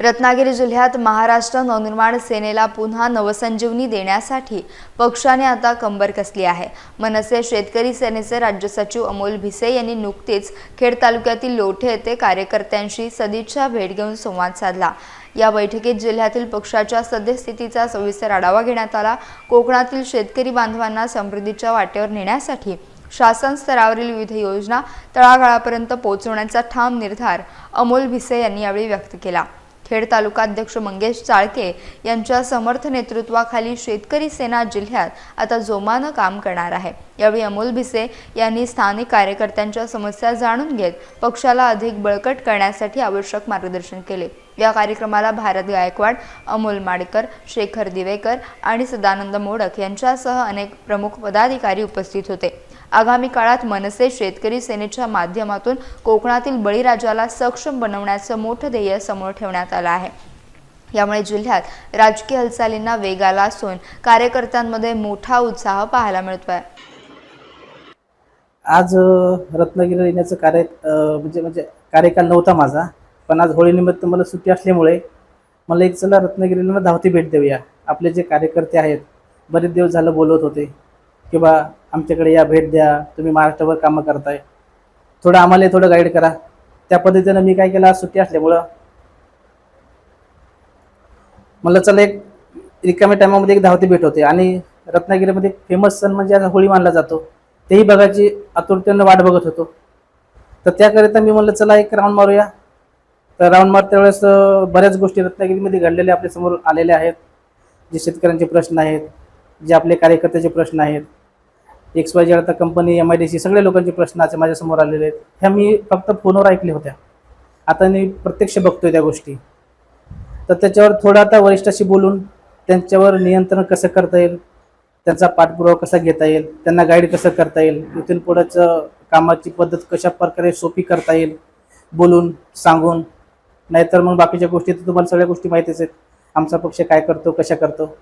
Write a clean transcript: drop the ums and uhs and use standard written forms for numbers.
रत्नागिरी जिल्ह्यात महाराष्ट्र नवनिर्माण सेनेला पुन्हा नवसंजीवनी देण्यासाठी पक्षाने आता कंबर कसली आहे। मनसे शेतकरी सेनेचे राज्य सचिव अमोल भिसे यांनी नुकतीच खेड तालुक्यातील लोठे येथे कार्यकर्त्यांशी सदिच्छा भेट घेऊन संवाद साधला। या बैठकीत जिल्ह्यातील पक्षाच्या सद्यस्थितीचा सविस्तर आढावा घेण्यात आला। कोकणातील शेतकरी बांधवांना समृद्धीच्या वाटेवर नेण्यासाठी शासन स्तरावरील विविध योजना तळागाळापर्यंत पोहोचवण्याचा ठाम निर्धार अमोल भिसे यांनी यावेळी व्यक्त केला। खेड तालुका अध्यक्ष मंगेश चाळके यांच्या समर्थ नेतृत्वाखाली शेतकरी सेना जिल्ह्यात आता जोमानं काम करणार आहे। यावेळी अमोल भिसे यांनी स्थानिक कार्यकर्त्यांच्या समस्या जाणून घेत पक्षाला अधिक बळकट करण्यासाठी आवश्यक मार्गदर्शन केले। या कार्यक्रमाला भारत गायकवाड, अमोल माडकर, शेखर दिवेकर आणि सदानंद मोडक यांच्यासह अनेक प्रमुख पदाधिकारी उपस्थित होते। आगामी काळात मनसे शेतकरी सेनेच्या माध्यमातून कोकणातील बळीराजाला सक्षम बनवण्याचं मोठं ध्येय समोर ठेवण्यात आलं आहे। यामुळे जिल्ह्यात राजकीय हालचालींना वेग आला असून कार्यकर्त्यांमध्ये मोठा उत्साह पाहायला मिळतोय। आज रत्नागिरीला येण्याचं कार्य म्हणजे कार्यकाल नव्हता माझा, पण आज होळीनिमित्त मला सुट्टी असल्यामुळे मला एक चला रत्नागिरीला धावती भेट देऊया। आपले जे कार्यकर्ते आहेत बरेच दिवस झालं बोलत होते की बा आमच्याकडे या, भेट द्या, तुम्ही महाराष्ट्रावर कामं करताय, थोडं आम्हाला थोडं गाईड करा। त्या पद्धतीनं मी काय केलं, आज सुट्टी असल्यामुळं मला चला एक रिकाम्या टायमामध्ये एक धावती भेट होते आणि रत्नागिरीमध्ये फेमस सण म्हणजे आज होळी मानला जातो, तेही बघायची आतुरतेनं वाट बघत होतो। तर त्याकरिता मी म्हणलं चला एक राऊंड मारूया। तर राऊंड मारत्या वेळेस बऱ्याच गोष्टी रत्नागिरीमध्ये घडलेल्या आपल्या समोर आलेल्या आहेत। जे शेतकऱ्यांचे प्रश्न आहेत, जे आपले कार्यकर्त्याचे प्रश्न आहेत, XYZ आता कंपनी, MIDC सगळ्या लोकांचे प्रश्न आज माझ्यासमोर आलेले आहेत। ह्या मी फक्त फोनवर ऐकल्या होत्या, आता मी प्रत्यक्ष बघतोय त्या गोष्टी। तर त्याच्यावर थोडं आता वरिष्ठाशी बोलून त्यांच्यावर नियंत्रण कसं करता येईल, त्यांचा पाठपुरावा कसा घेता येईल, त्यांना गाईड कसं करता येईल, इथून पुढचं कामाची पद्धत कशा प्रकारे सोपी करता येईल बोलून सांगून। नाहीतर मग बाकीच्या गोष्टी तर तुम्हाला सगळ्या गोष्टी माहितीच आहेत, आमचा पक्ष काय करतो, कशा करतो।